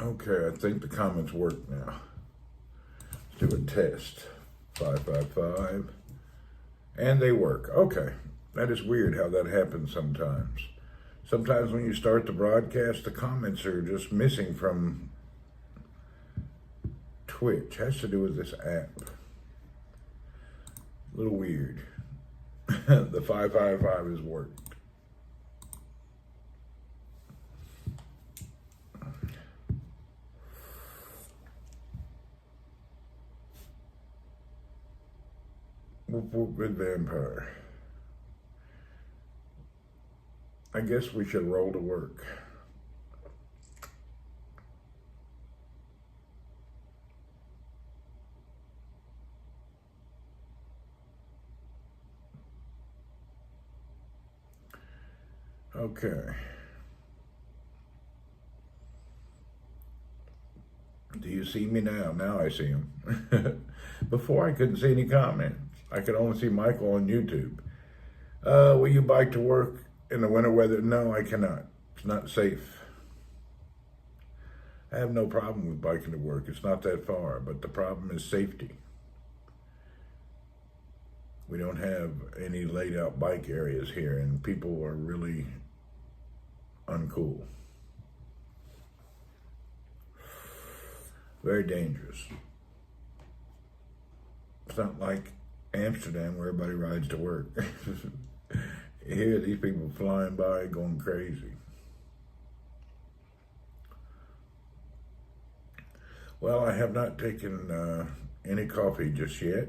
Okay, I think the comments work now. Let's do a test. 555. And they work. Okay. That is weird how that happens sometimes. Sometimes when you start the broadcast, the comments are just missing from Twitch. Has to do with this app. A little weird. The 555 has worked. Whoop whoop, good vampire. I guess we should roll to work. Okay. Do you see me now? Now I see him. Before I couldn't see any comments. I could only see Michael on YouTube. Will you bike to work in the winter weather? No, I cannot. It's not safe. I have no problem with biking to work. It's not that far, but the problem is safety. We don't have any laid out bike areas here, and people are really uncool. Very dangerous. It's not like Amsterdam where everybody rides to work. Here, these people flying by going crazy. Well, I have not taken any coffee just yet.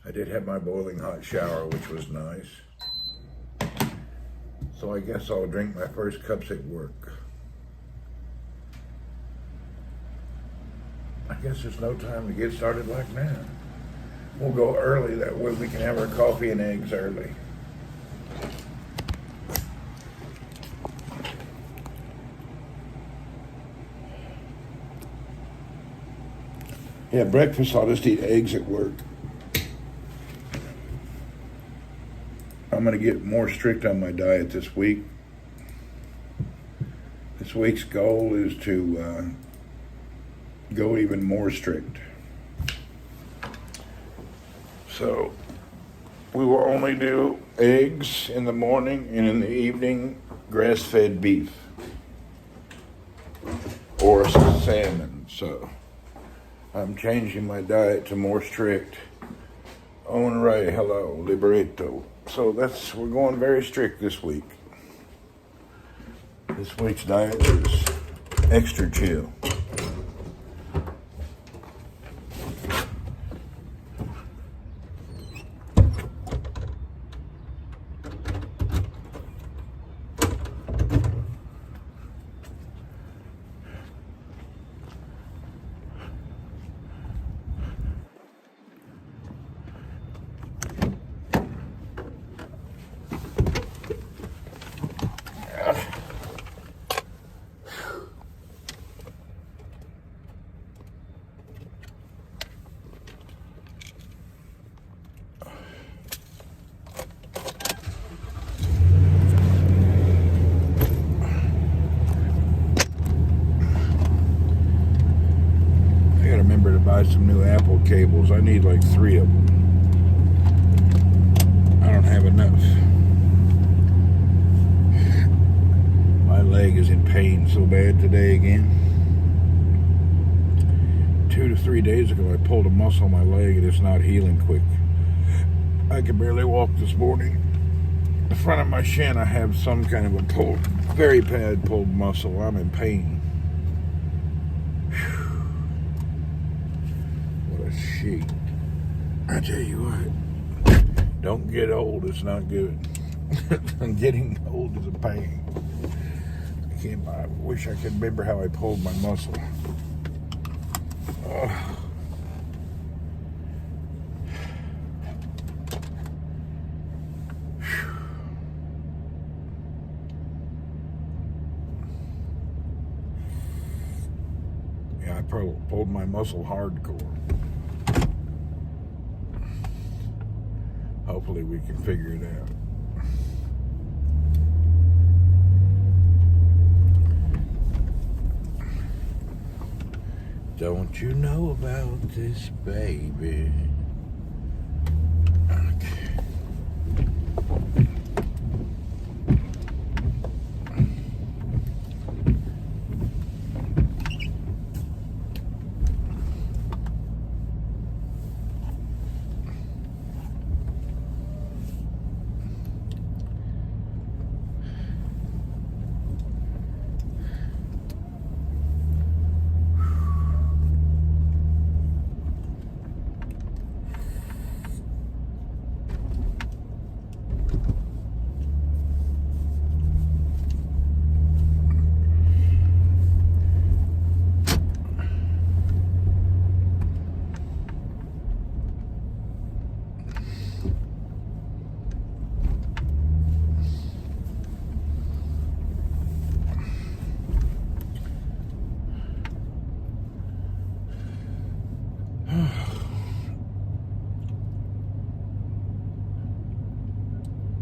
I did have my boiling hot shower, which was nice. So I guess I'll drink my first cups at work. I guess there's no time to get started like now. We'll go early, that way we can have our coffee and eggs early. Yeah, breakfast, I'll just eat eggs at work. I'm gonna get more strict on my diet this week. This week's goal is to go even more strict. So we will only do eggs in the morning, and in the evening, grass-fed beef or salmon. So I'm changing my diet to more strict. Owen Ray, hello, Liberato. So we're going very strict this week. This week's diet is extra chill. Buy some new Apple cables. I need like 3 of them. I don't have enough. My leg is in pain so bad today again. 2 to 3 days ago I pulled a muscle in my leg and it's not healing quick. I can barely walk this morning. The front of my shin I have some kind of a very bad pulled muscle. I'm in pain. Sheet. I tell you what, don't get old, it's not good. Getting old is a pain. I wish I could remember how I pulled my muscle. Yeah, I pulled my muscle hardcore. Hopefully we can figure it out. Don't you know about this, baby? Okay.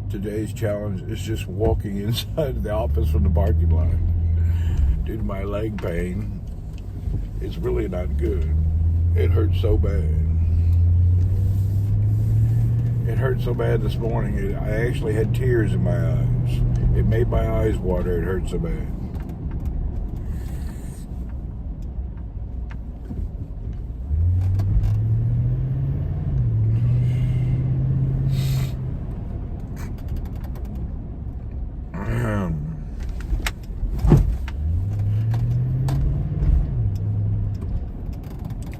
Today's challenge is just walking inside the office from the parking lot. Due to my leg pain, it's really not good. It hurts so bad. It hurt so bad this morning, I actually had tears in my eyes. It made my eyes water, it hurt so bad.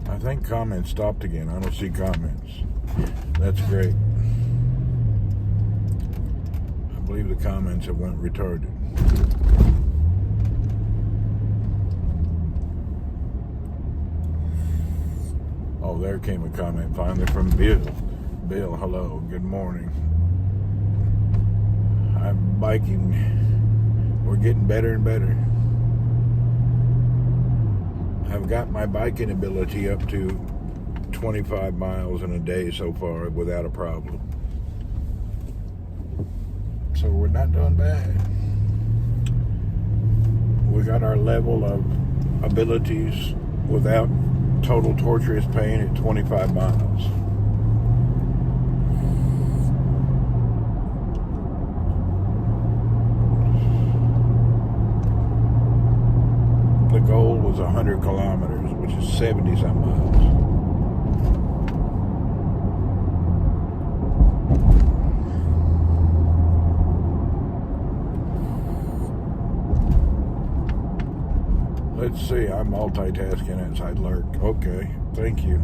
I think comments stopped again. I don't see comments. That's great. I believe the comments have went retarded. Oh, there came a comment finally from Bill. Bill, hello. Good morning. I'm biking. We're getting better and better. I've got my biking ability up to 25 miles in a day so far without a problem. So we're not doing bad. We got our level of abilities without total torturous pain at 25 miles. The goal was 100 kilometers, which is 70-some miles. Let's see, I'm multitasking as I lurk. Okay, thank you,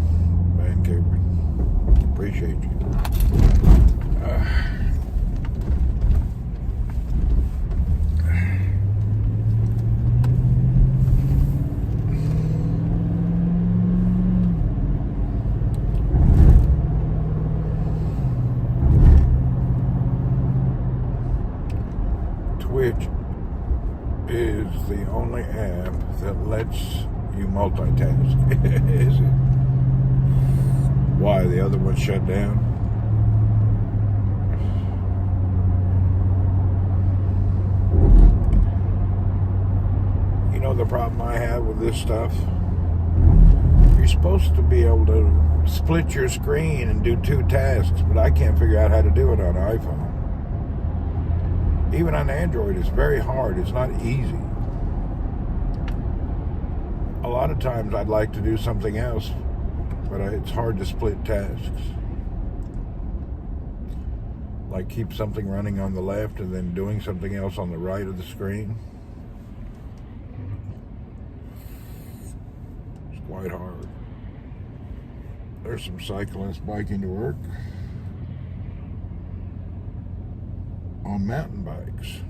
Van Capron. Appreciate you. Twitch is the only app that lets you multitask. Is it? Why? The other one shut down? You know the problem I have with this stuff? You're supposed to be able to split your screen and do two tasks, but I can't figure out how to do it on an iPhone. Even on Android, it's very hard. It's not easy. A lot of times I'd like to do something else, but it's hard to split tasks. Like keep something running on the left and then doing something else on the right of the screen. It's quite hard. There's some cyclists biking to work on mountain bikes.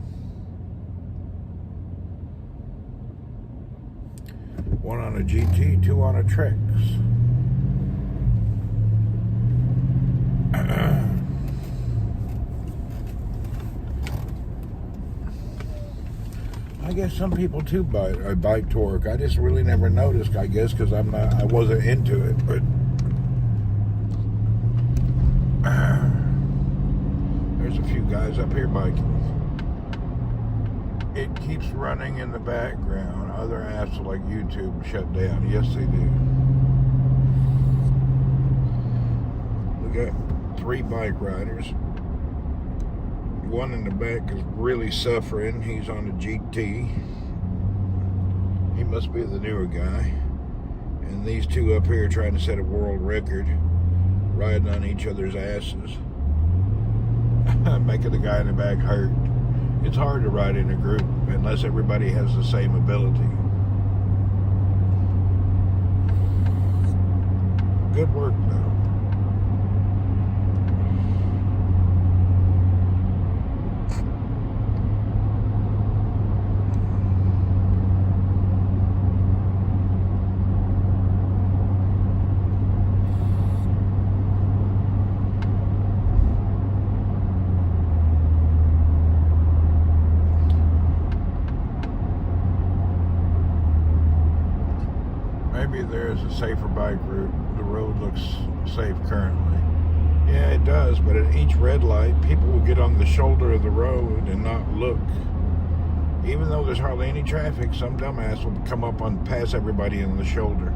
One on a GT, two on a Trex. I guess some people too bike to work. I just really never noticed. I guess because I wasn't into it. But there's a few guys up here biking. It keeps running in the background. Other apps like YouTube shut down. Yes, they do. We got 3 bike riders. One in the back is really suffering. He's on a GT. He must be the newer guy. And these 2 up here trying to set a world record, riding on each other's asses, making the guy in the back hurt. It's hard to ride in a group unless everybody has the same ability. Good work, though. Maybe there's a safer bike route. The road looks safe currently. Yeah, it does, but at each red light, people will get on the shoulder of the road and not look. Even though there's hardly any traffic, some dumbass will come up and pass everybody on the shoulder.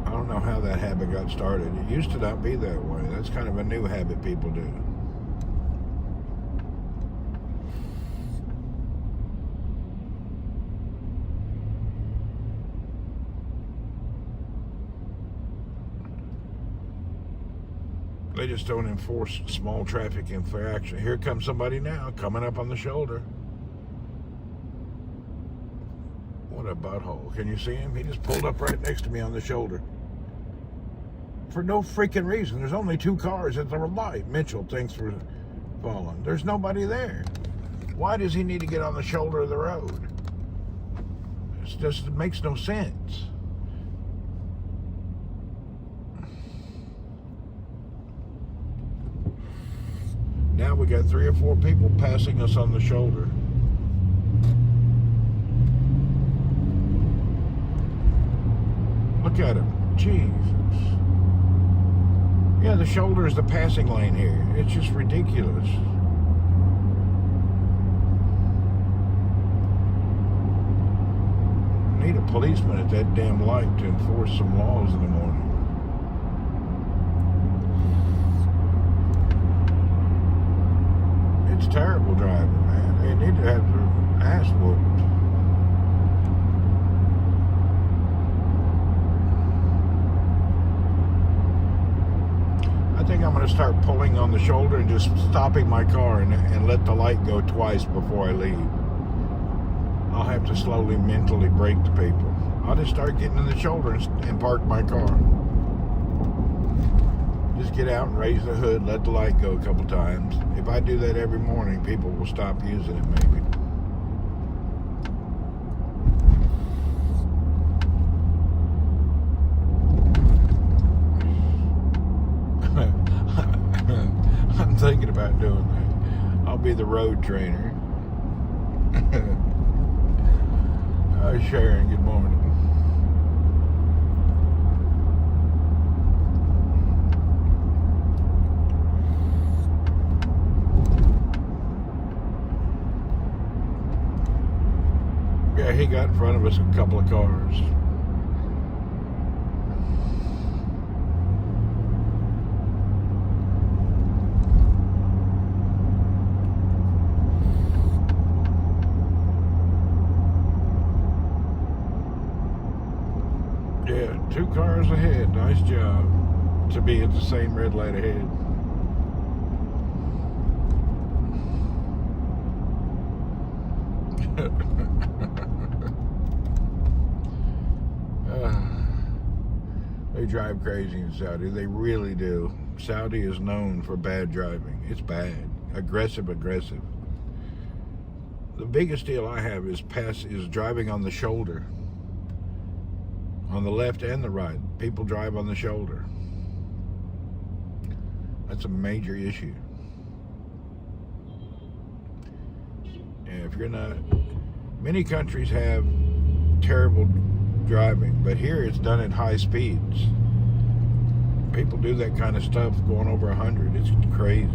I don't know how that habit got started. It used to not be that way. That's kind of a new habit people do. They just don't enforce small traffic infraction. Here comes somebody now, coming up on the shoulder. What a butthole. Can you see him? He just pulled up right next to me on the shoulder. For no freaking reason. There's only 2 cars at the light. Mitchell, thanks for following. There's nobody there. Why does he need to get on the shoulder of the road? It makes no sense. Now we got 3 or 4 people passing us on the shoulder. Look at him. Jesus. Yeah, the shoulder is the passing lane here. It's just ridiculous. Need a policeman at that damn light to enforce some laws in the morning. It's terrible driving, man. They need to have their ass whooped. I think I'm going to start pulling on the shoulder and just stopping my car and let the light go twice before I leave. I'll have to slowly mentally brake the people. I'll just start getting in the shoulder and park my car. Just get out and raise the hood, let the light go a couple times. If I do that every morning, people will stop using it maybe. I'm thinking about doing that. I'll be the road trainer. Hi Sharon, good morning. Yeah, he got in front of us a couple of cars. Yeah, 2 cars ahead. Nice job to be at the same red light ahead. They drive crazy in Saudi. They really do. Saudi is known for bad driving. It's bad. Aggressive. The biggest deal I have is driving on the shoulder. On the left and the right. People drive on the shoulder. That's a major issue. And if you're not... Many countries have terrible driving, but here it's done at high speeds. People do that kind of stuff going over 100. It's crazy.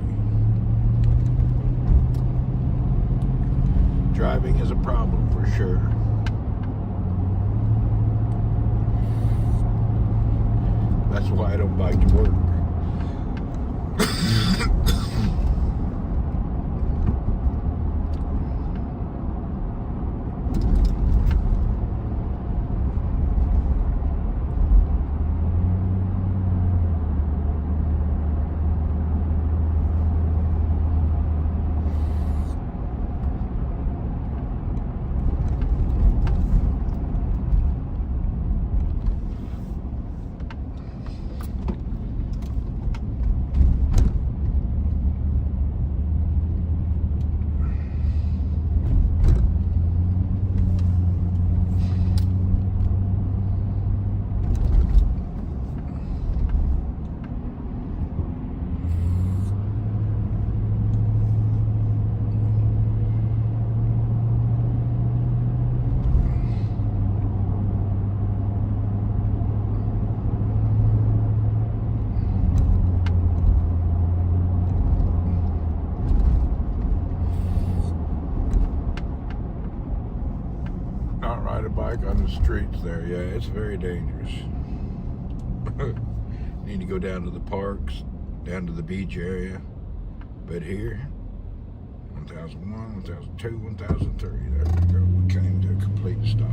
Driving is a problem for sure. That's why I don't bike to work. Ride a bike on the streets there. Yeah, it's very dangerous. Need to go down to the parks, down to the beach area. But here, 1001, 1002, 1003. There we go. We came to a complete stop.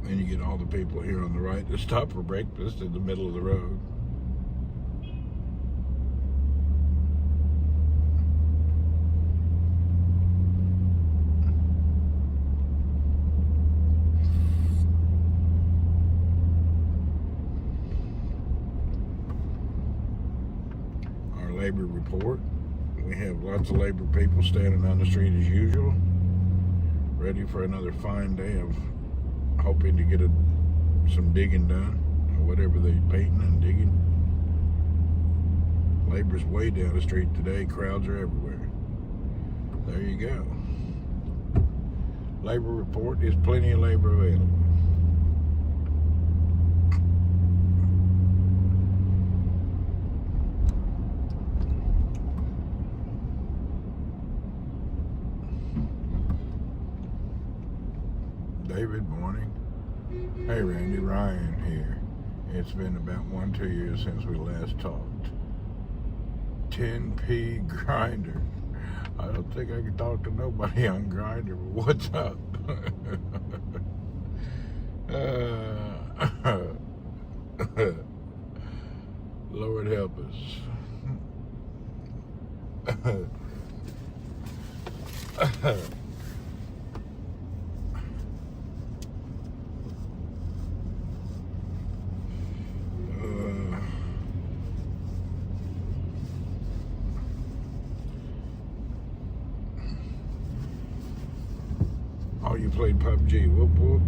And you get all the people here on the right that stop for breakfast in the middle of the road. Our labor report. We have lots of labor people standing on the street as usual, ready for another fine day of hoping to get some digging done, or whatever they're painting and digging. Labor's way down the street today. Crowds are everywhere. There you go. Labor report is plenty of labor available. David, morning. Hey Randy, Ryan here. It's been about 1-2 years since we last talked. 10p Grinder. I don't think I can talk to nobody on Grinder, but what's up? Lord help us. Oh, you played PUBG. Whoop, whoop.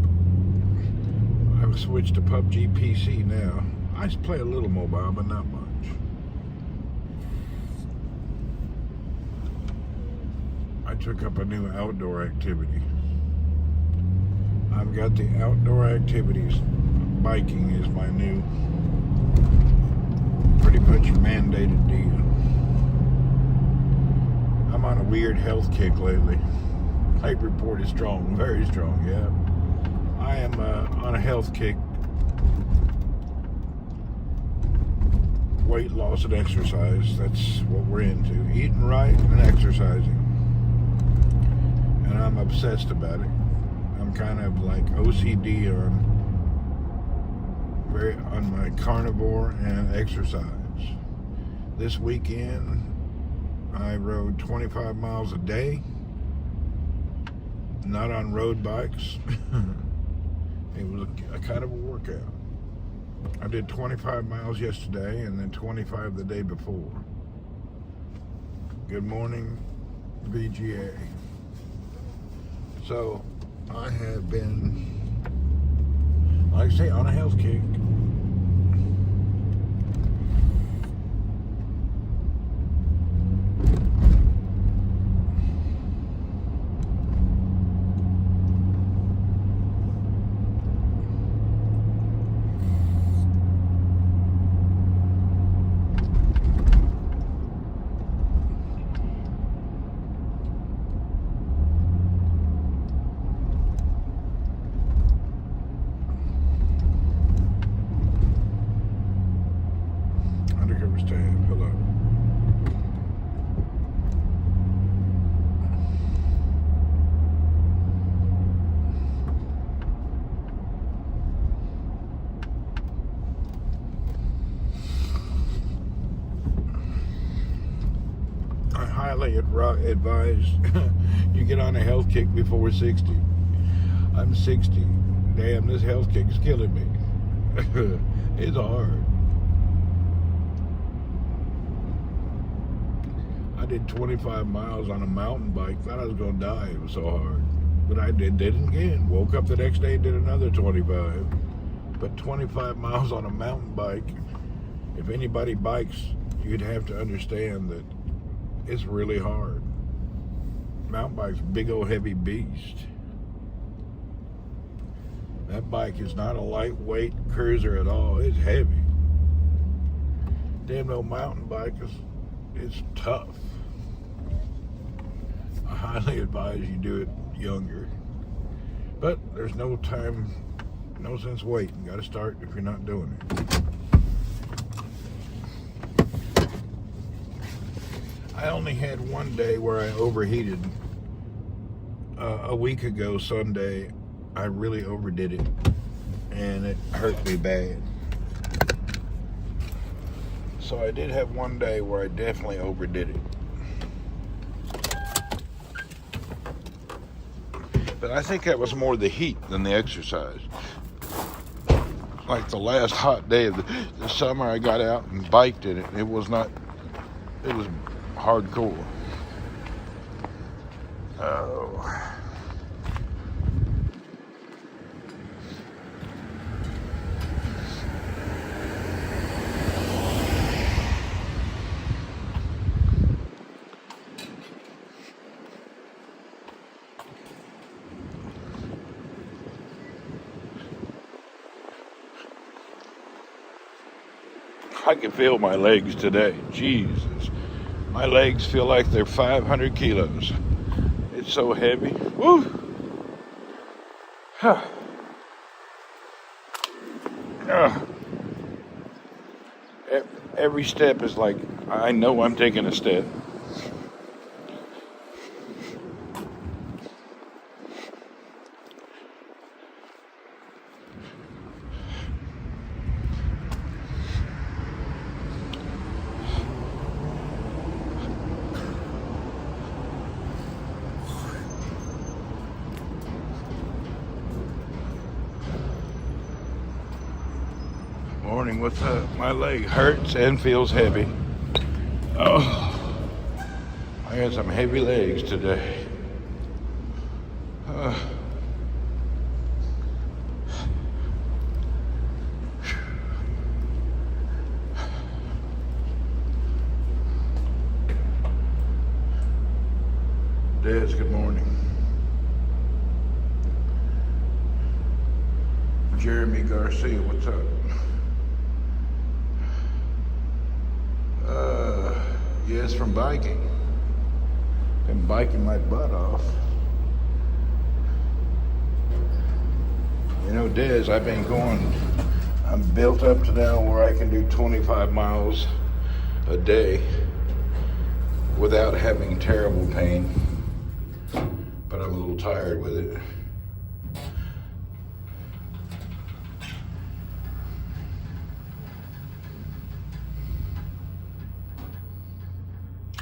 I've switched to PUBG PC now. I play a little mobile, but not much. I took up a new outdoor activity. I've got the outdoor activities. Biking is my new, pretty much mandated deal. I'm on a weird health kick lately. Life report is strong, very strong, yeah. I am on a health kick. Weight loss and exercise, that's what we're into. Eating right and exercising. And I'm obsessed about it. I'm kind of like OCD on my carnivore and exercise. This weekend, I rode 25 miles a day, not on road bikes. It was a kind of a workout. I did 25 miles yesterday and then 25 the day before. Good morning, VGA. So I have been, like I say, on a health kick. Hello. I highly advise you get on a health kick before 60. I'm 60. Damn, this health kick is killing me. It's hard. I did 25 miles on a mountain bike. Thought I was going to die. It was so hard. But I did it again. Woke up the next day and did another 25. But 25 miles on a mountain bike, if anybody bikes, you'd have to understand that it's really hard. Mountain bike's a big old heavy beast. That bike is not a lightweight cruiser at all. It's heavy. Damn old mountain bike it's tough. I highly advise you do it younger. But there's no time, no sense waiting. You got to start if you're not doing it. I only had one day where I overheated. A week ago Sunday, I really overdid it, and it hurt me bad. So I did have one day where I definitely overdid it. But I think that was more the heat than the exercise. Like the last hot day of the summer, I got out and biked in it. It was hardcore. Oh. I can feel my legs today. Jesus. My legs feel like they're 500 kilos. It's so heavy. Woo! Every step is like, I know I'm taking a step. Morning, what's up? My leg hurts and feels heavy. Oh, I got some heavy legs today. Des, good morning. Jeremy Garcia, what's up? Yes, from biking. Been biking my butt off. You know, Des, I'm built up to now where I can do 25 miles a day without having terrible pain, but I'm a little tired with it.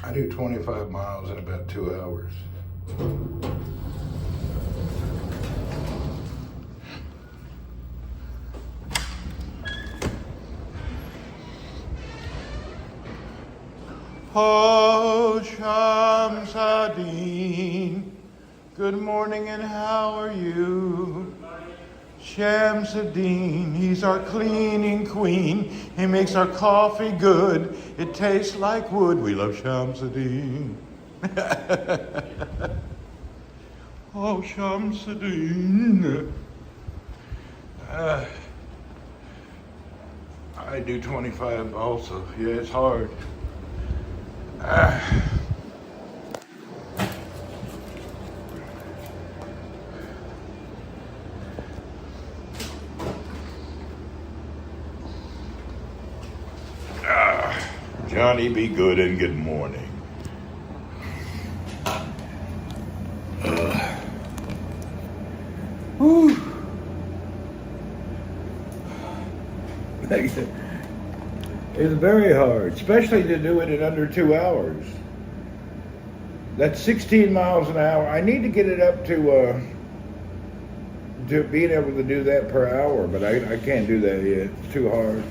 I do 25 miles in about 2 hours. Oh, Shamsadeen, good morning and how are you? Shamsadeen, he's our cleaning queen. He makes our coffee good. It tastes like wood. We love Shamsadeen. Oh, Shamsadeen. I do 25 also. Yeah, it's hard. Johnny, be good and good morning. Whew. It's very hard, especially to do it in under 2 hours. That's 16 miles an hour. I need to get it up to being able to do that per hour, but I can't do that yet. It's too hard.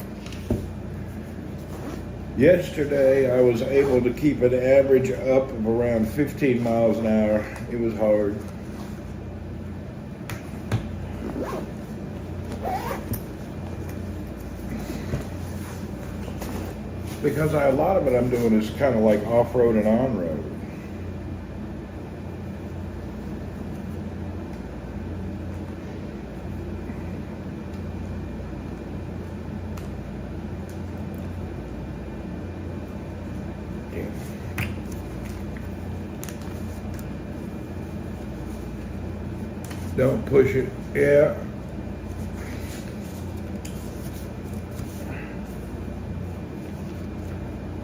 Yesterday, I was able to keep an average up of around 15 miles an hour. It was hard. Because a lot of it I'm doing is kind of like off-road and on-road. Don't push it. Yeah.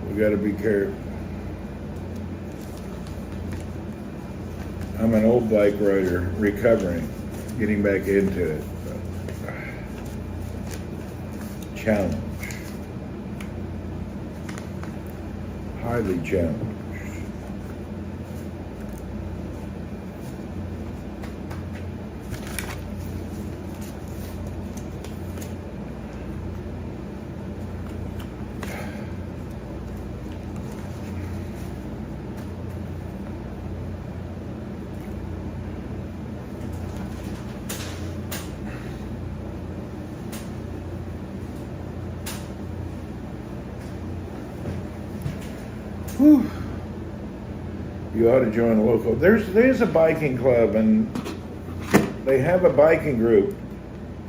We got to be careful. I'm an old bike rider, recovering, getting back into it. Challenge. Highly challenged. Whew. You ought to join a local. There's a biking club, and they have a biking group.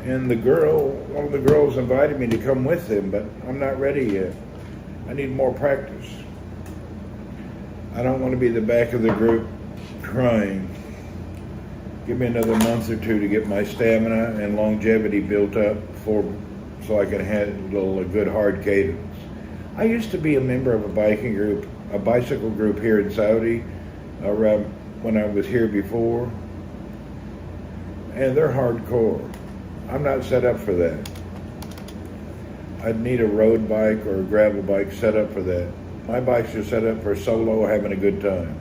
And one of the girls invited me to come with them, but I'm not ready yet. I need more practice. I don't want to be the back of the group crying. Give me another month or two to get my stamina and longevity built up so I can handle a good hard cadence. I used to be a member of a biking group, a bicycle group here in Saudi, around when I was here before, and they're hardcore. I'm not set up for that. I'd need a road bike or a gravel bike set up for that. My bikes are set up for solo, having a good time.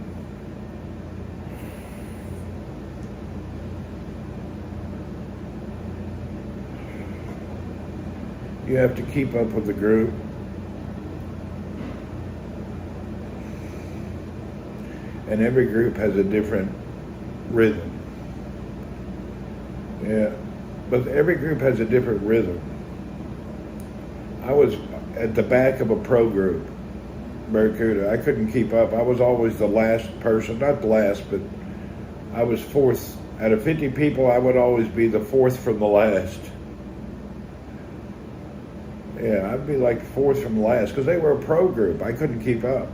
You have to keep up with the group. And every group has a different rhythm. Yeah, but every group has a different rhythm. I was at the back of a pro group, Barracuda. I couldn't keep up. I was always the last person, not the last, but I was fourth. Out of 50 people, I would always be the fourth from the last. Yeah, I'd be like fourth from the last because they were a pro group. I couldn't keep up.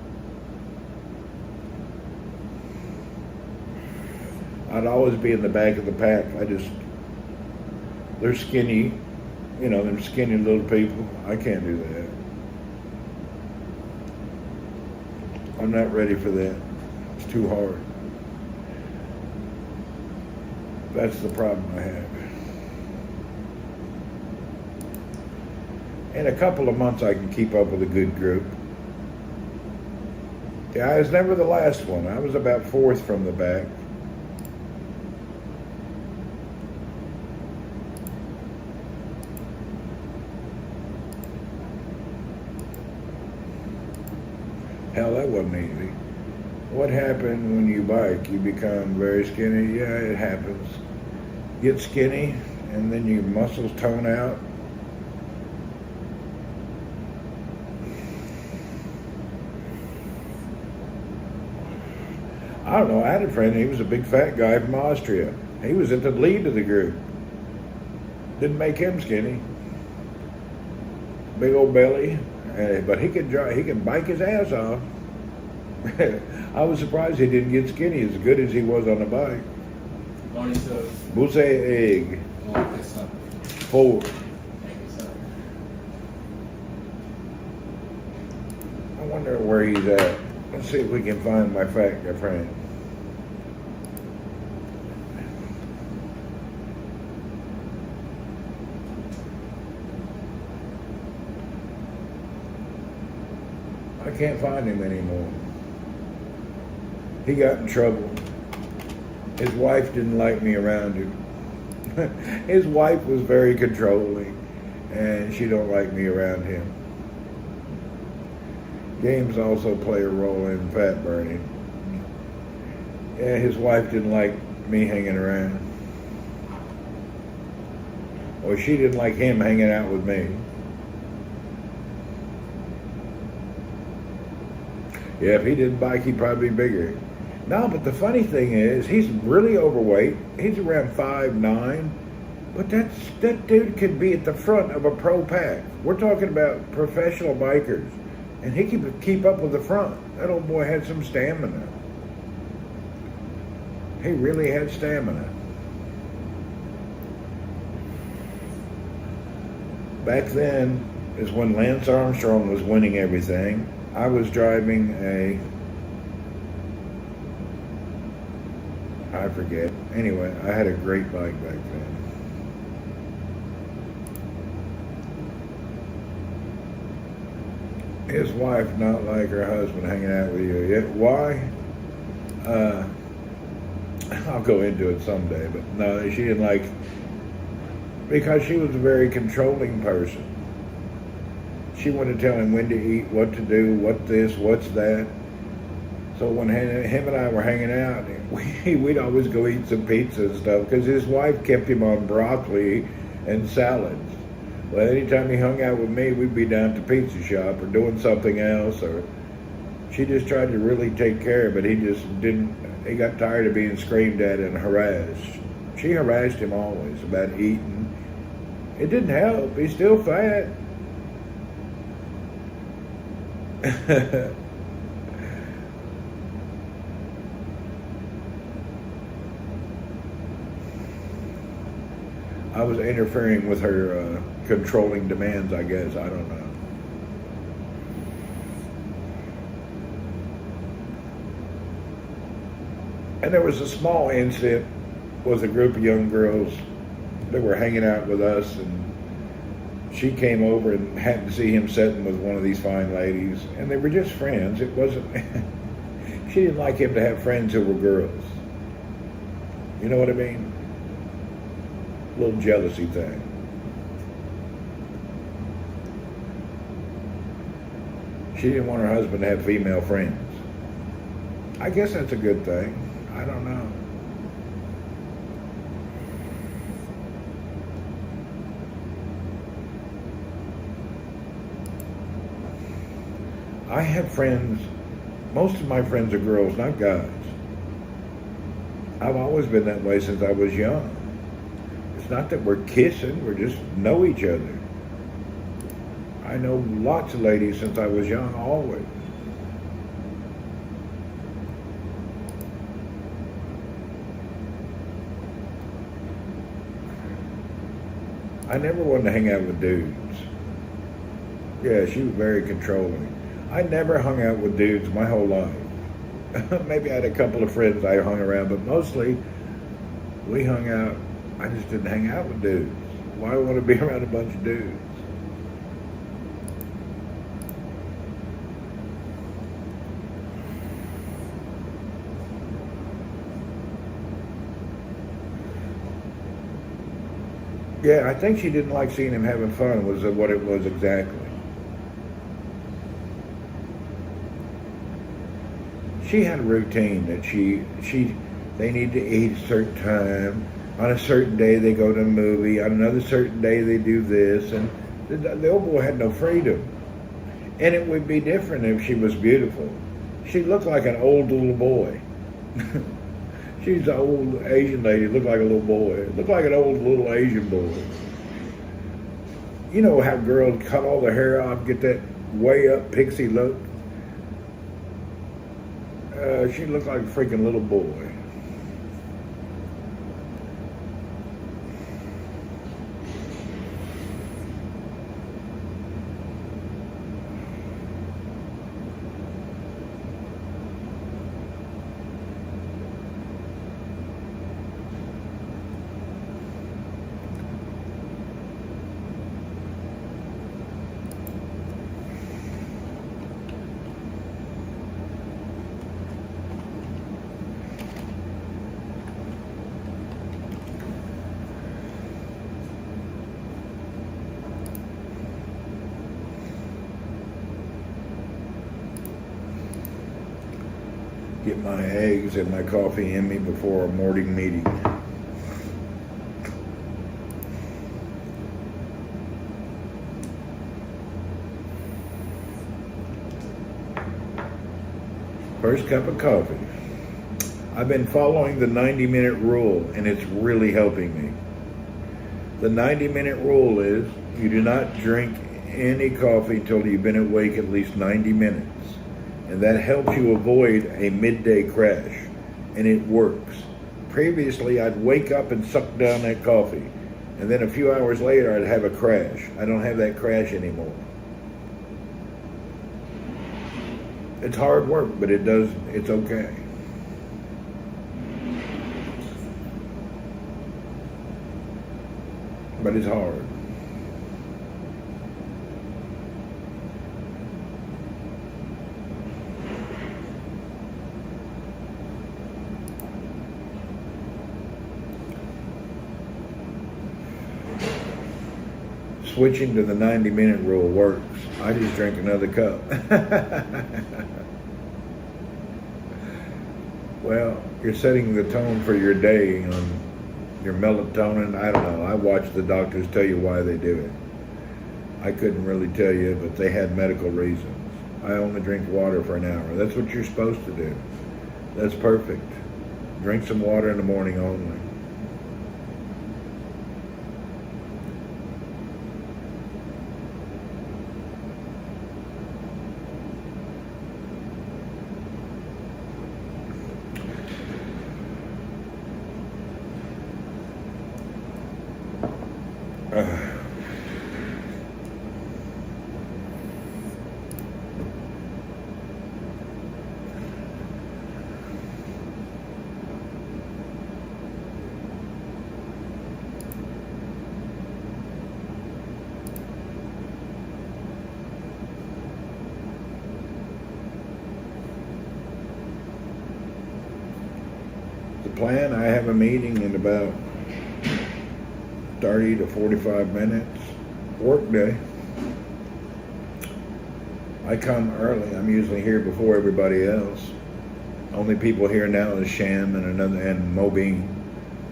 I'd always be in the back of the pack. They're skinny, they're skinny little people. I can't do that. I'm not ready for that. It's too hard. That's the problem I have. In a couple of months, I can keep up with a good group. Yeah, I was never the last one. I was about fourth from the back. Hell, that wasn't easy. What happened when you bike? You become very skinny? Yeah, it happens. Get skinny, and then your muscles tone out. I don't know, I had a friend, he was a big fat guy from Austria. He was at the lead of the group. Didn't make him skinny. Big old belly, but he could bike his ass off. I was surprised he didn't get skinny as good as he was on the bike. Busse egg. 4. I wonder where he's at. Let's see if we can find my fat friend. I can't find him anymore. He got in trouble. His wife didn't like me around him. His wife was very controlling, and she don't like me around him. Games also play a role in fat burning. Yeah, his wife didn't like me hanging around. Or she didn't like him hanging out with me. Yeah, if he didn't bike, he'd probably be bigger. No, but the funny thing is, he's really overweight. He's around 5'9", but that dude could be at the front of a pro pack. We're talking about professional bikers, and he could keep up with the front. That old boy had some stamina. He really had stamina. Back then is when Lance Armstrong was winning everything. I was driving I forget. Anyway, I had a great bike back then. His wife not like her husband hanging out with you. Yeah, why? I'll go into it someday, but no, she didn't like, because she was a very controlling person. She wanted to tell him when to eat, what to do, what this, what's that. So when him and I were hanging out, we'd always go eat some pizza and stuff, because his wife kept him on broccoli and salads. Well, anytime he hung out with me, we'd be down at the pizza shop or doing something else, or she just tried to really take care of it. He just didn't, he got tired of being screamed at and harassed. She harassed him always about eating. It didn't help. He's still fat. I was interfering with her controlling demands, I guess. I don't know. And there was a small incident with a group of young girls that were hanging out with us, and she came over and happened to see him sitting with one of these fine ladies, and they were just friends. It wasn't, she didn't like him to have friends who were girls. You know what I mean? A little jealousy thing. She didn't want her husband to have female friends. I guess that's a good thing. I don't know. I have friends, most of my friends are girls, not guys. I've always been that way since I was young. It's not that we're kissing, we just know each other. I know lots of ladies since I was young, always. I never wanted to hang out with dudes. Yeah, she was very controlling. I never hung out with dudes my whole life. Maybe I had a couple of friends I hung around, but mostly we hung out. I just didn't hang out with dudes. Why do I want to be around a bunch of dudes? Yeah, I think she didn't like seeing him having fun was what it was exactly. She had a routine that they need to eat a certain time. On a certain day they go to a movie. On another certain day they do this, and the old boy had no freedom. And it would be different if she was beautiful. She looked like an old little boy. She's an old Asian lady, looked like a little boy. Looked like an old little Asian boy. You know how girls cut all their hair off, get that way up pixie look? She looked like a freaking little boy. Get my eggs and my coffee in me before a morning meeting. First cup of coffee. I've been following the 90-minute rule, and it's really helping me. The 90-minute rule is you do not drink any coffee until you've been awake at least 90 minutes. And that helps you avoid a midday crash. And it works. Previously, I'd wake up and suck down that coffee. And then a few hours later, I'd have a crash. I don't have that crash anymore. It's hard work, but it's okay. But it's hard. Switching to the 90-minute rule works. I just drink another cup. Well, you're setting the tone for your day on your melatonin. I don't know. I watch the doctors tell you why they do it. I couldn't really tell you, but they had medical reasons. I only drink water for an hour. That's what you're supposed to do. That's perfect. Drink some water in the morning only. Plan. I have a meeting in about 30 to 45 minutes. Work day. I come early. I'm usually here before everybody else. Only people here now is Sham and Mobeen.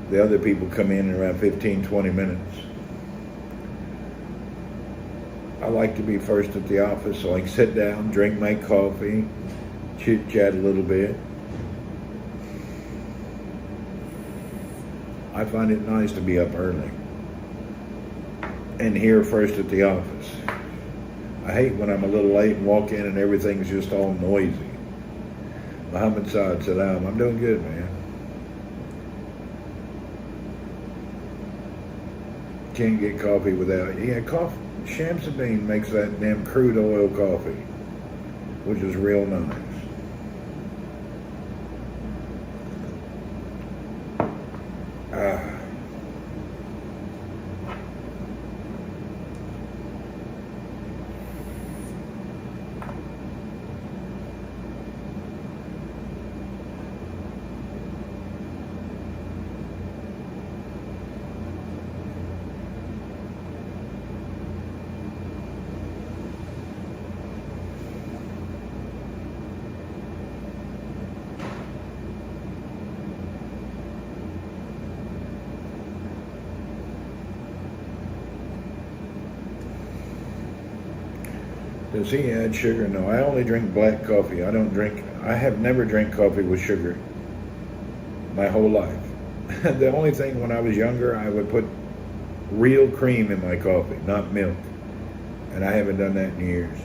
The other people come in around 15, 20 minutes. I like to be first at the office so I can sit down, drink my coffee, chit-chat a little bit. I find it nice to be up early and here first at the office. I hate when I'm a little late and walk in and everything's just all noisy. Muhammad Saad said, I'm doing good, man. Can't get coffee without it. Yeah, coffee. Shamsuddin makes that damn crude oil coffee, which is real nice. Does he add sugar? No, I only drink black coffee. I have never drank coffee with sugar my whole life. The only thing when I was younger, I would put real cream in my coffee, not milk. And I haven't done that in years.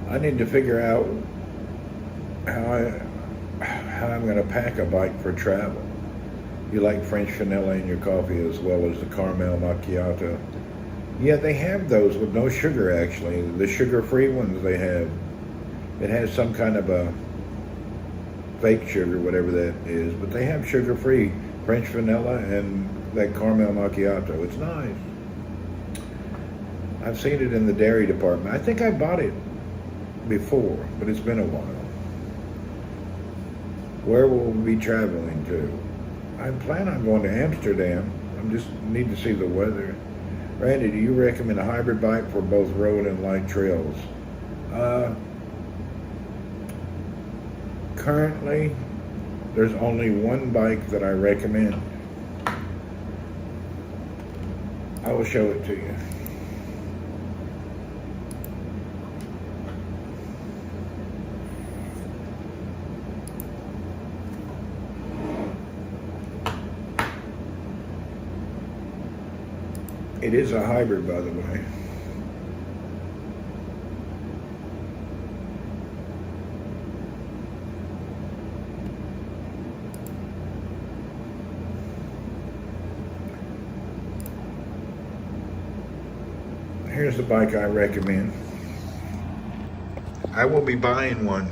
I need to figure out how I'm going to pack a bike for travel. You like French vanilla in your coffee as well as the caramel macchiato. Yeah, they have those with no sugar actually. The sugar-free ones they have. It has some kind of a fake sugar, whatever that is, but they have sugar-free French vanilla and that caramel macchiato. It's nice. I've seen it in the dairy department. I think I bought it before, but it's been a while. Where will we be traveling to? I plan on going to Amsterdam. I just need to see the weather. Randy, do you recommend a hybrid bike for both road and light trails? Currently, there's only one bike that I recommend. I will show it to you. It is a hybrid, by the way. Here's the bike I recommend. I will be buying one,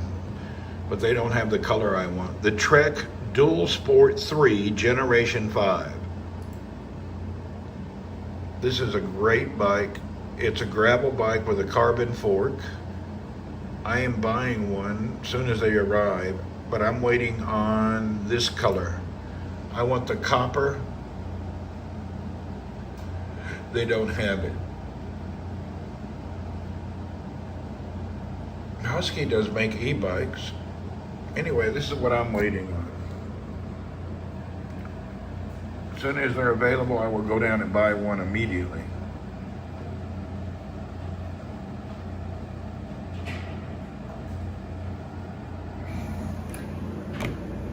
but they don't have the color I want. The Trek Dual Sport 3 Generation 5. This is a great bike. It's a gravel bike with a carbon fork. I am buying one as soon as they arrive, but I'm waiting on this color. I want the copper. They don't have it. Husky does make e-bikes. Anyway, this is what I'm waiting on. As soon as they're available, I will go down and buy one immediately.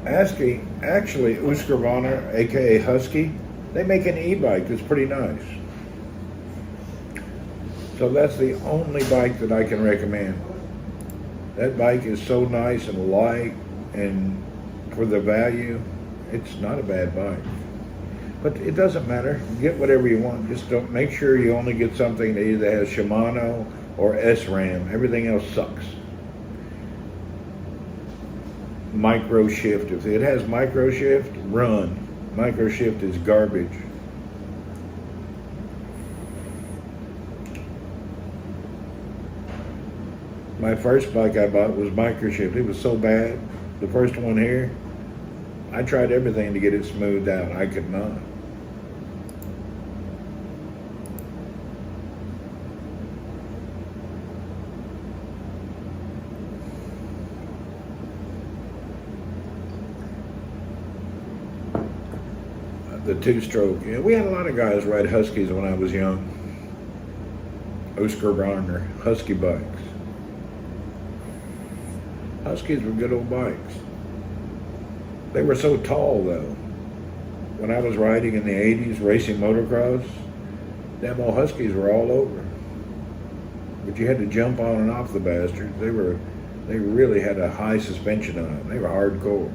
Actually, Husqvarna, aka Husky, they make an e-bike that's pretty nice. So that's the only bike that I can recommend. That bike is so nice and light, and for the value, it's not a bad bike. But it doesn't matter. Get whatever you want. Just don't make sure you only get something that either has Shimano or SRAM. Everything else sucks. Micro shift. If it has micro shift, run. Micro shift is garbage. My first bike I bought was micro shift. It was so bad. The first one here, I tried everything to get it smoothed out. I could not. The two-stroke. Yeah, we had a lot of guys ride Huskies when I was young. Husqvarna Husky bikes. Huskies were good old bikes. They were so tall though. When I was riding in the 80s, racing motocross, them old Huskies were all over. But you had to jump on and off the bastards. They really had a high suspension on them. They were hardcore.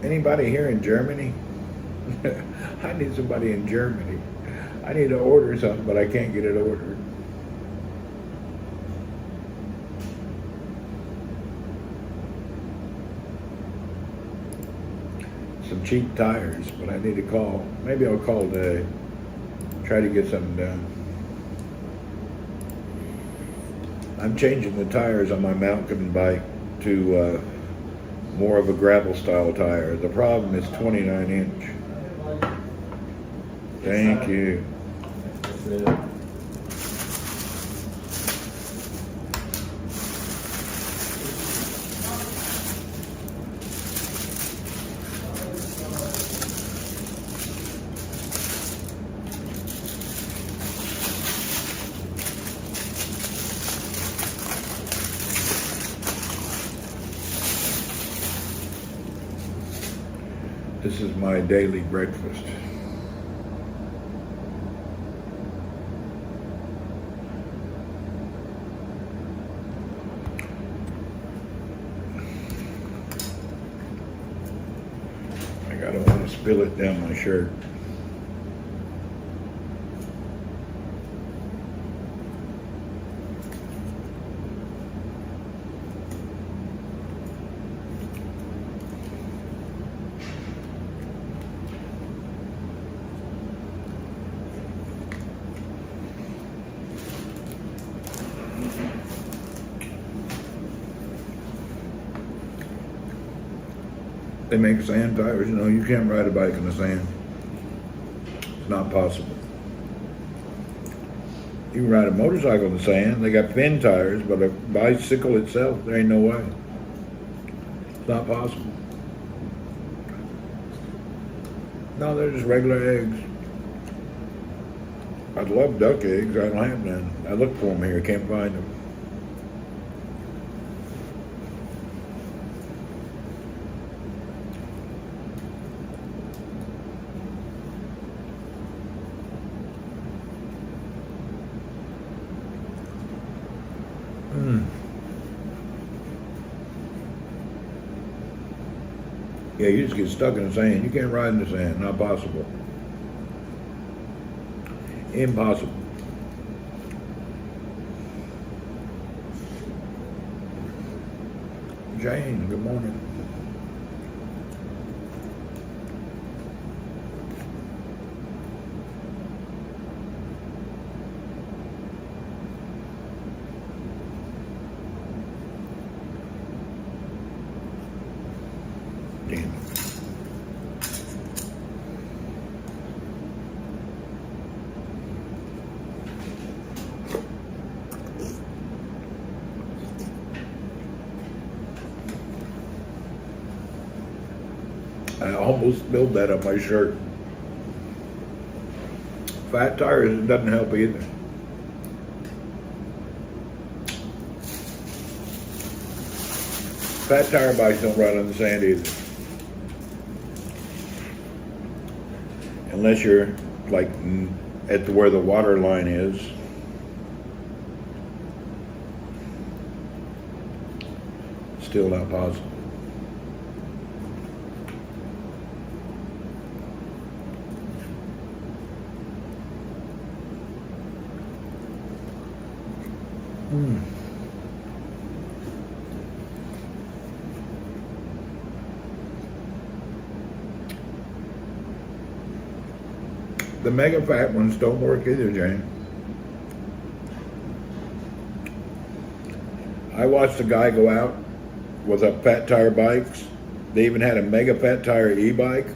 Anybody here in Germany? I need somebody in Germany. I need to order something, but I can't get it ordered. Some cheap tires, but I need to call. Maybe I'll call today. Try to get something done. I'm changing the tires on my mountain bike to more of a gravel style tire. The problem is 29 inch. Thank you. This is my daily breakfast. I don't want to spill it down my shirt. They make sand tires. You know, you can't ride a bike in the sand. It's not possible. You can ride a motorcycle in the sand. They got thin tires, but a bicycle itself, there ain't no way. It's not possible. No, they're just regular eggs. I'd love duck eggs. I don't have none. I look for them here. Can't find them. Yeah, you just get stuck in the sand. You can't ride in the sand. Not possible. Impossible. Jane, good morning. Damn. I almost spilled that on my shirt. Fat tires, it doesn't help either. Fat tire bikes don't ride on the sand either. Unless you're like at where the water line is. Still not possible. The mega fat ones don't work either, Jane. I watched a guy go out with a fat tire bikes. They even had a mega fat tire e-bike.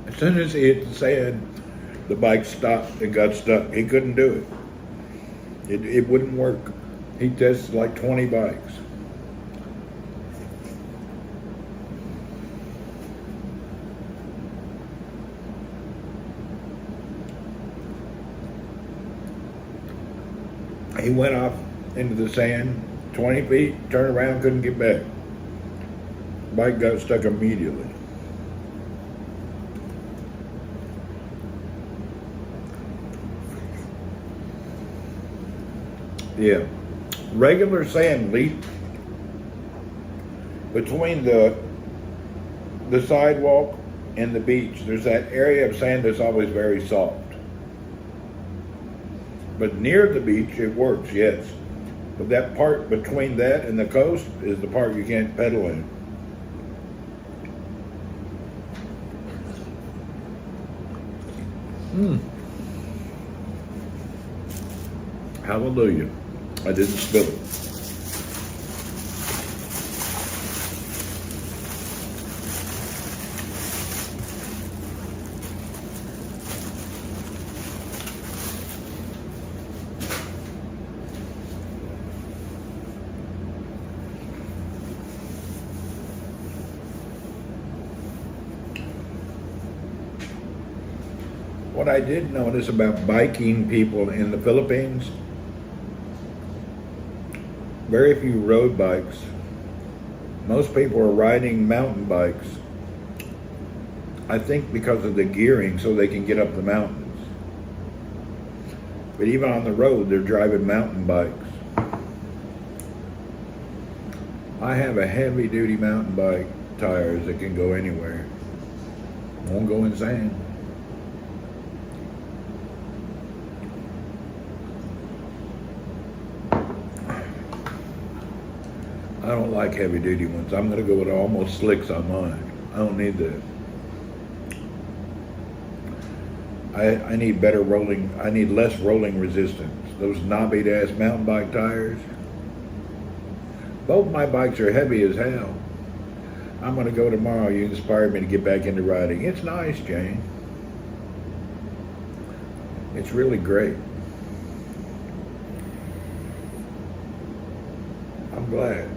As soon as he hit the sand, the bike stopped and got stuck. He couldn't do it. It wouldn't work. He tested like 20 bikes. He went off into the sand, 20 feet, turned around, couldn't get back. Bike got stuck immediately. Yeah, regular sand leak between the the sidewalk and the beach, there's that area of sand that's always very soft. But near the beach, it works, yes. But that part between that and the coast is the part you can't pedal in. Hallelujah. I didn't spill it. What I did notice about biking people in the Philippines, very few road bikes. Most people are riding mountain bikes, I think because of the gearing so they can get up the mountains. But even on the road, they're driving mountain bikes. I have a heavy duty mountain bike tires that can go anywhere. Won't go in sand. I don't like heavy duty ones. I'm gonna go with almost slicks on mine. I don't need that. I need better rolling, I need less rolling resistance. Those knobby ass mountain bike tires. Both my bikes are heavy as hell. I'm gonna go tomorrow. You inspired me to get back into riding. It's nice, Jane. It's really great. I'm glad.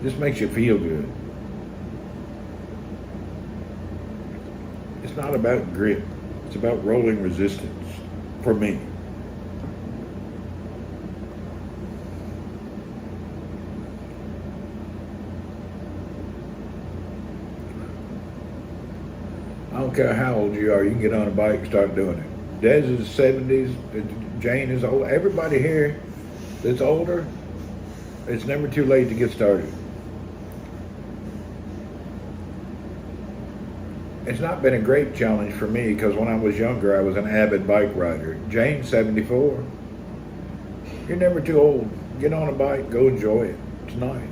Just makes you feel good. It's not about grip. It's about rolling resistance for me. I don't care how old you are, you can get on a bike and start doing it. Des is 70s, Jane is old. Everybody here that's older, it's never too late to get started. It's not been a great challenge for me because when I was younger, I was an avid bike rider. Jane's 74. You're never too old. Get on a bike, go enjoy it. It's nice.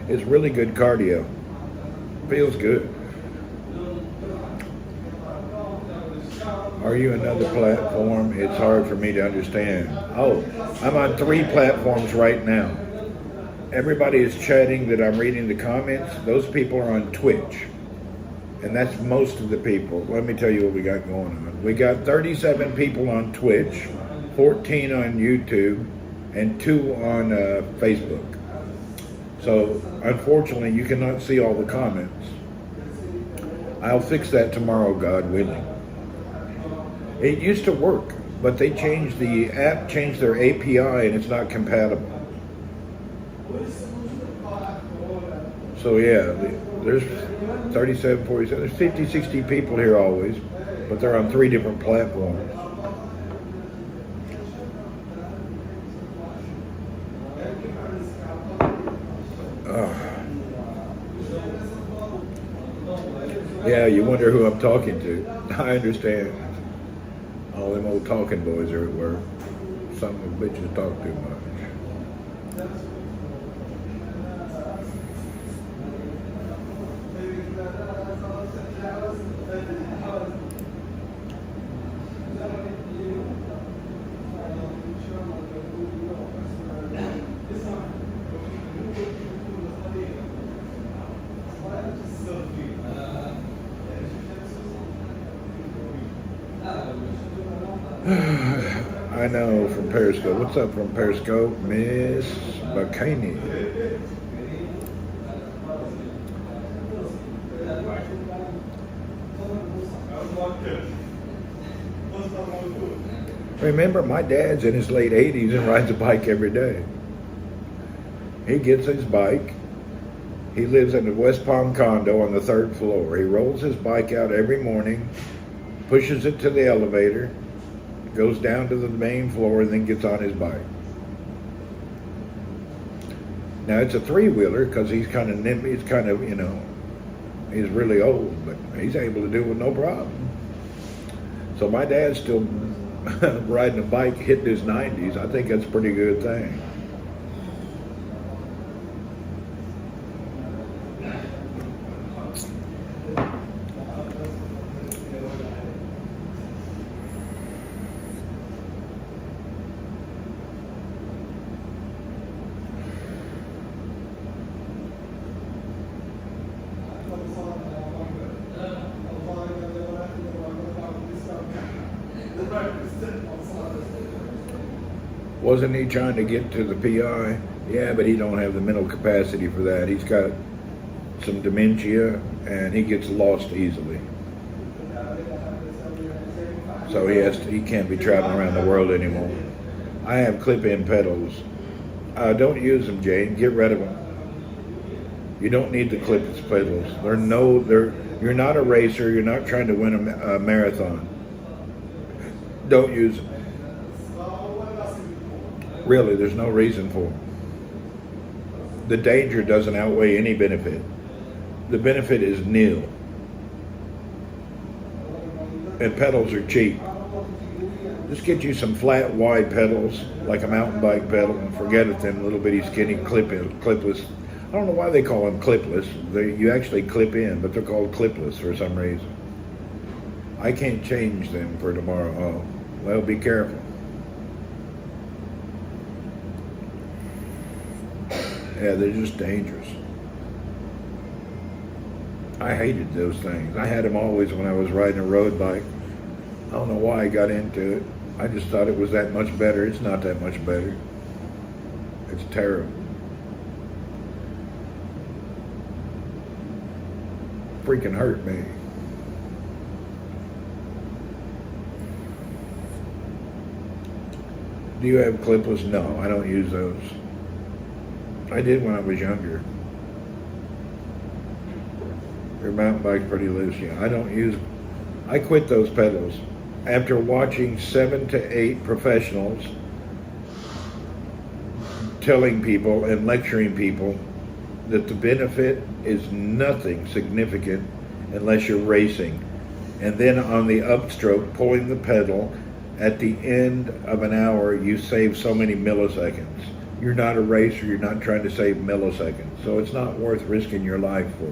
It's really good cardio. Feels good. Are you another platform? It's hard for me to understand. Oh, I'm on 3 platforms right now. Everybody is chatting that I'm reading the comments. Those people are on Twitch. And that's most of the people. Let me tell you what we got going on. We got 37 people on Twitch, 14 on YouTube, and 2 on Facebook. So, unfortunately, you cannot see all the comments. I'll fix that tomorrow, God willing. It used to work, but they changed the app, changed their API, and it's not compatible. So yeah, there's 37, 47, there's 50, 60 people here always, but they're on 3 different platforms. Yeah, you wonder who I'm talking to. I understand. All them old talking boys are at work. Some of the bitches talk too much. I know from Periscope. What's up from Periscope? Miss Bikini. Remember, my dad's in his late 80s and rides a bike every day. He gets his bike. He lives in the West Palm condo on the 3rd floor. He rolls his bike out every morning, pushes it to the elevator, goes down to the main floor, and then gets on his bike. Now it's a three-wheeler because he's kind of nimby. He's kind of, you know, he's really old, but he's able to do it with no problem. So my dad's still riding a bike, hitting his 90s. I think that's a pretty good thing. Wasn't he trying to get to the PI? Yeah, but he don't have the mental capacity for that. He's got some dementia and he gets lost easily. So he can't be traveling around the world anymore. I have clip-in pedals. Don't use them, Jane. Get rid of them. You don't need the clip-in pedals. You're not a racer. You're not trying to win a marathon. Don't use them. Really, there's no reason for it. The danger doesn't outweigh any benefit. The benefit is nil. And pedals are cheap. Just get you some flat, wide pedals, like a mountain bike pedal, and forget it, them little bitty skinny clipless. I don't know why they call them clipless. You actually clip in, but they're called clipless for some reason. I can't change them for tomorrow. Oh, well, be careful. Yeah, they're just dangerous. I hated those things. I had them always when I was riding a road bike. I don't know why I got into it. I just thought it was that much better. It's not that much better. It's terrible. Freaking hurt me. Do you have clipless? No, I don't use those. I did when I was younger. Your mountain bike's pretty loose, yeah. I quit those pedals after watching 7 to 8 professionals telling people and lecturing people that the benefit is nothing significant unless you're racing. And then on the upstroke, pulling the pedal, at the end of an hour, you save so many milliseconds. You're not a racer, you're not trying to save milliseconds. So it's not worth risking your life for.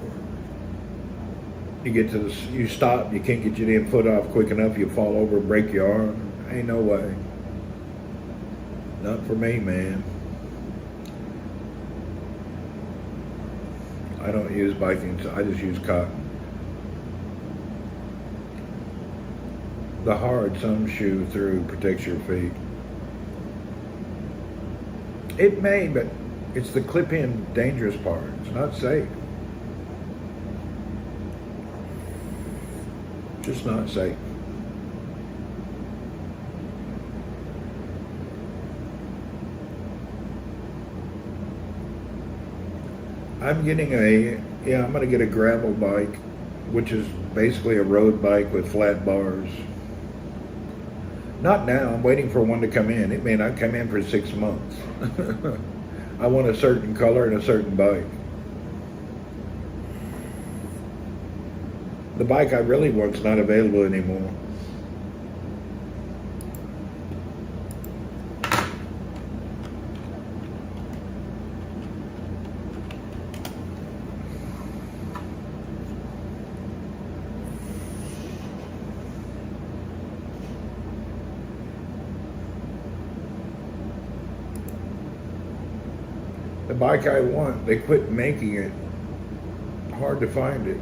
You stop, you can't get your damn foot off quick enough, you fall over and break your arm. Ain't no way. Not for me, man. I don't use biking, I just use cotton. The hard some shoe through protects your feet. It may, but it's the clip-in dangerous part. It's not safe. Just not safe. I'm going to get a gravel bike, which is basically a road bike with flat bars. Not now, I'm waiting for one to come in. It may not come in for 6 months. I want a certain color and a certain bike. The bike I really want's not available anymore. The bike I want, they quit making it. Hard to find it.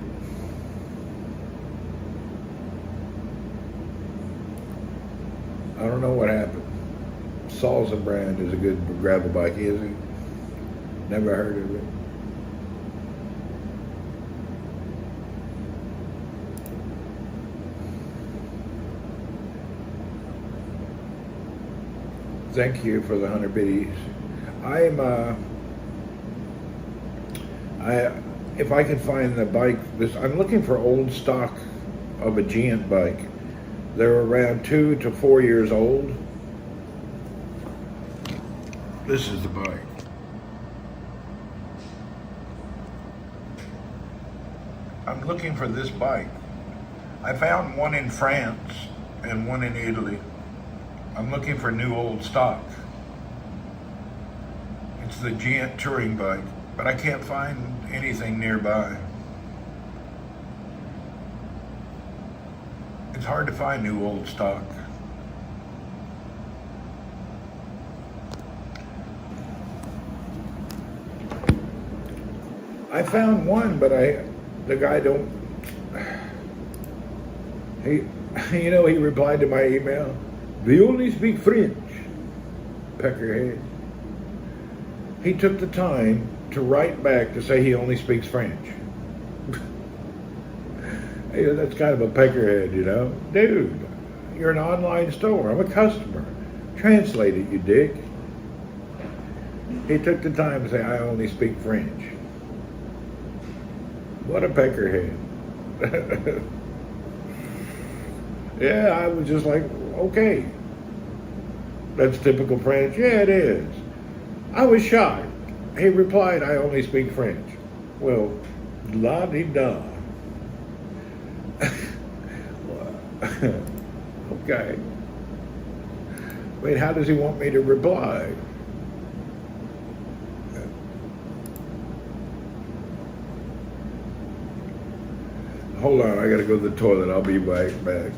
I don't know what happened. Salsa brand is a good gravel bike, is it? Never heard of it. Thank you for the 100 biddies. If I can find the bike, I'm looking for old stock of a Giant bike. They're around 2 to 4 years old. This is the bike. I'm looking for this bike. I found one in France and one in Italy. I'm looking for new old stock. It's the Giant touring bike, but I can't find anything nearby. It's hard to find new old stock. I found one, but the guy don't, he replied to my email, "We only speak French," peckerhead. He took the time to write back to say he only speaks French. Hey, that's kind of a peckerhead, Dude, you're an online store. I'm a customer. Translate it, you dick. He took the time to say, "I only speak French." What a peckerhead. Yeah, I was just like, okay. That's typical French. Yeah, it is. I was shocked. He replied, "I only speak French." Well, la-di-da. Okay. Wait, how does he want me to reply? Hold on, I gotta go to the toilet. I'll be right back.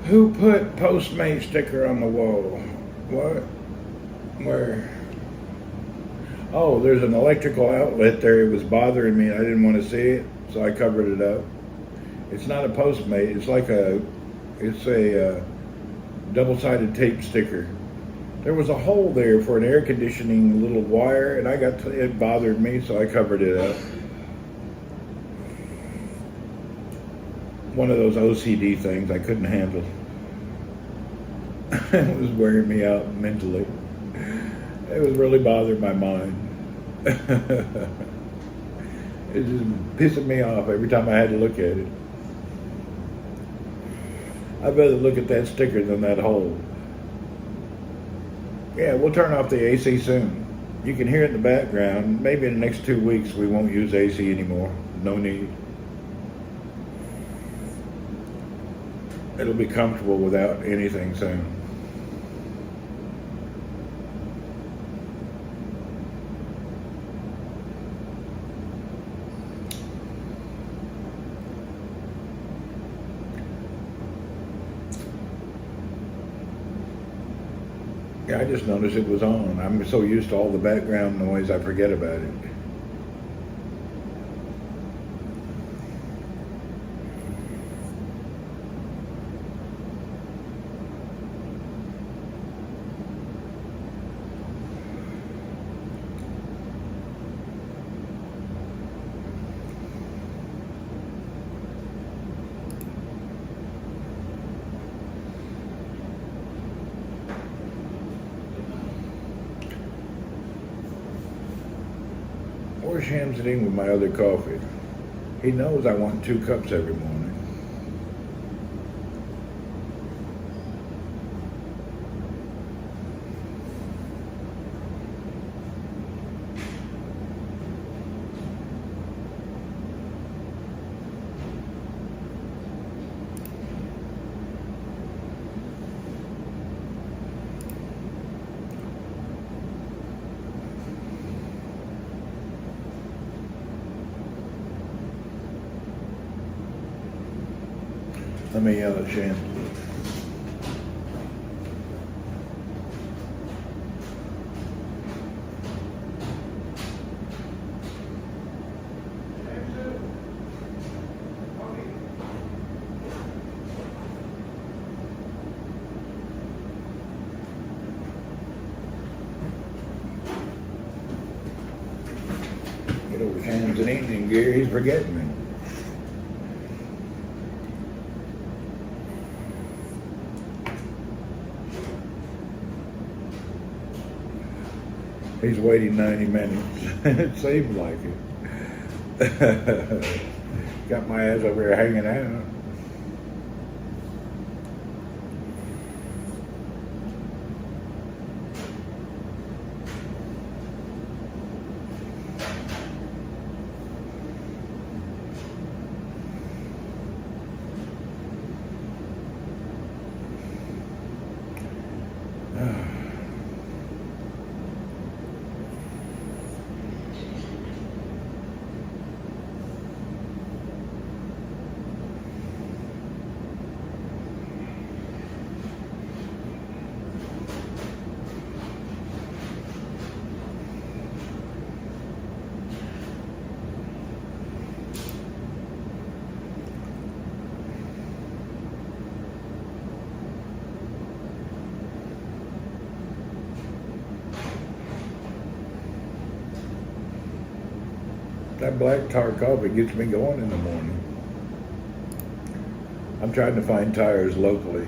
Who put Postmate sticker on the wall? What? Where? Oh, there's an electrical outlet there. It was bothering me. I didn't want to see it, so I covered it up. It's not a Postmate. It's a double-sided tape sticker. There was a hole there for an air conditioning little wire, and it bothered me, so I covered it up. One of those OCD things I couldn't handle. It was wearing me out mentally. It was really bothering my mind. It just pissing me off every time I had to look at it. I'd rather look at that sticker than that hole. Yeah, we'll turn off the AC soon. You can hear it in the background. Maybe in the next 2 weeks we won't use AC anymore. No need. It'll be comfortable without anything soon. Yeah, I just noticed it was on. I'm so used to all the background noise, I forget about it. more Shamsing with my other coffee. He knows I want 2 cups every morning. Let me yell at Shams. Get over Shams in evening gear, he's forgetting me. He's waiting 90 minutes. It seems like it. Got my ass over here hanging out. That black tar coffee gets me going in the morning. I'm trying to find tires locally.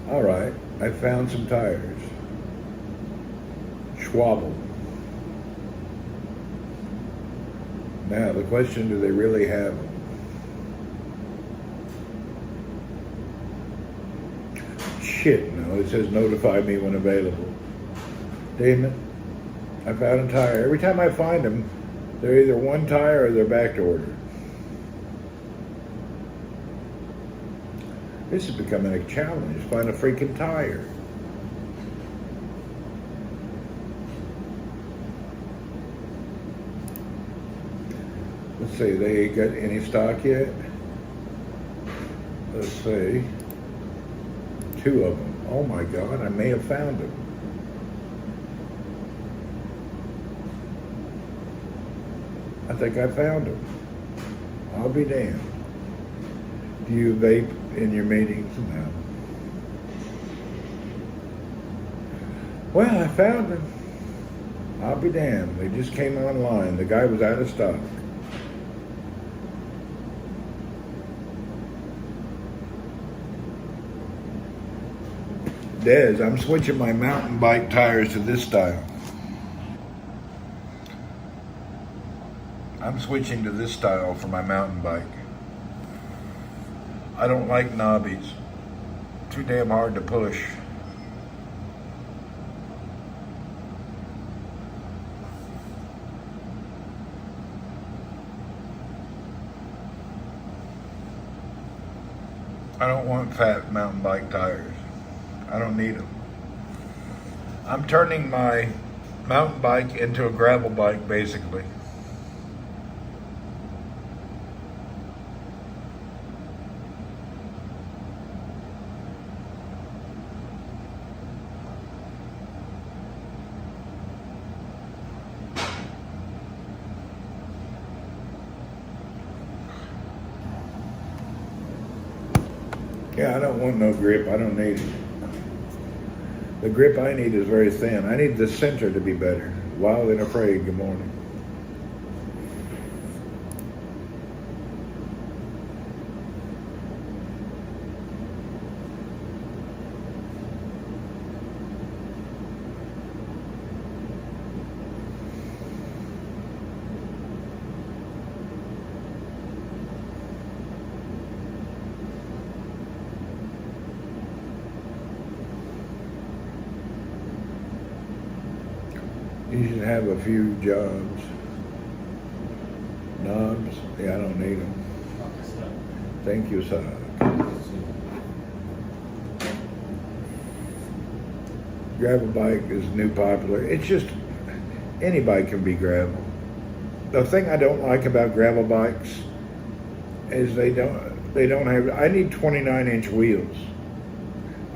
All right, I found some tires. Schwabel. Now the question, do they really have them? Shit, no, it says notify me when available. Damn it. I found a tire. Every time I find them, they're either one tire or they're back to order. This is becoming a challenge. Find a freaking tire. Let's see, they ain't got any stock yet. Let's see. 2 of them. Oh my God, I may have found them. I think I found them. I'll be damned. Do you vape in your meetings? No. Well, I found them. I'll be damned. They just came online. The guy was out of stock. Des, I'm switching my mountain bike tires to this style. I'm switching to this style for my mountain bike. I don't like knobbies. Too damn hard to push. I don't want fat mountain bike tires. I don't need them. I'm turning my mountain bike into a gravel bike, basically. Yeah, I don't want no grip. I don't need it. The grip I need is very thin. I need the center to be better. Wild and Afraid, good morning. You should have a few jobs. Knobs? Yeah, I don't need them. Thank you, sir. Gravel bike is new popular. It's just, anybody can be gravel. The thing I don't like about gravel bikes is they don't have, I need 29-inch wheels.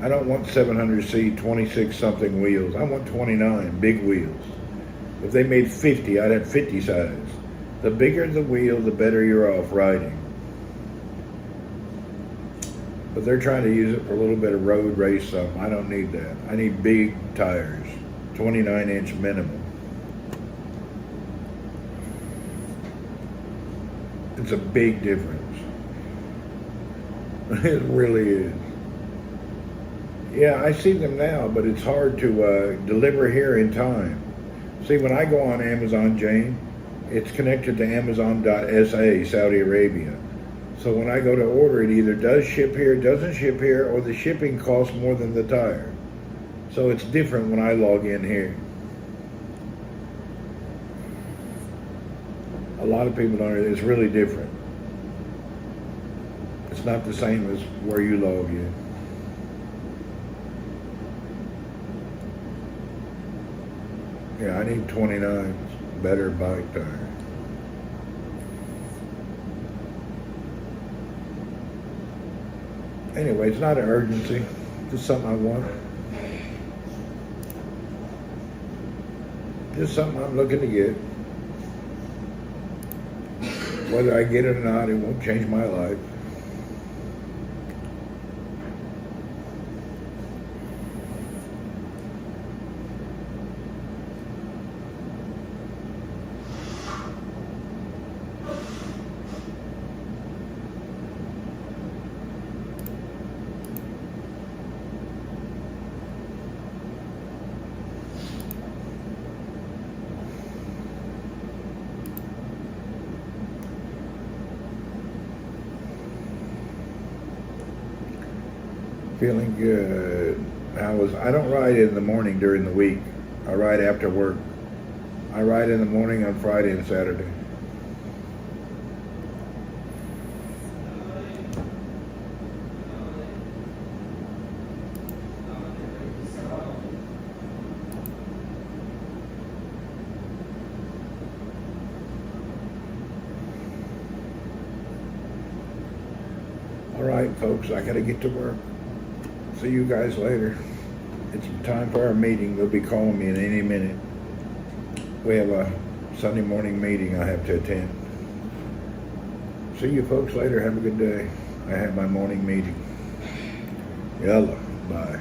I don't want 700C 26 something wheels. I want 29 big wheels. If they made 50, I'd have 50 size. The bigger the wheel, the better you're off riding. But they're trying to use it for a little bit of road race something. I don't need that. I need big tires, 29-inch minimum. It's a big difference. It really is. Yeah, I see them now, but it's hard to deliver here in time. See, when I go on Amazon, Jane, it's connected to Amazon.sa, Saudi Arabia. So when I go to order, it either does ship here, doesn't ship here, or the shipping costs more than the tire. So it's different when I log in here. A lot of people don't, it's really different. It's not the same as where you log in. Yeah, I need 29 better bike tire. Anyway, it's not an urgency. Just something I want. Just something I'm looking to get. Whether I get it or not, it won't change my life. Feeling good. I don't ride in the morning during the week. I ride after work. I ride in the morning on Friday and Saturday. All right, folks, I gotta get to work. See you guys later. It's time for our meeting. They'll be calling me in any minute. We have a Sunday morning meeting I have to attend. See you folks later. Have a good day. I have my morning meeting. Yalla. Bye.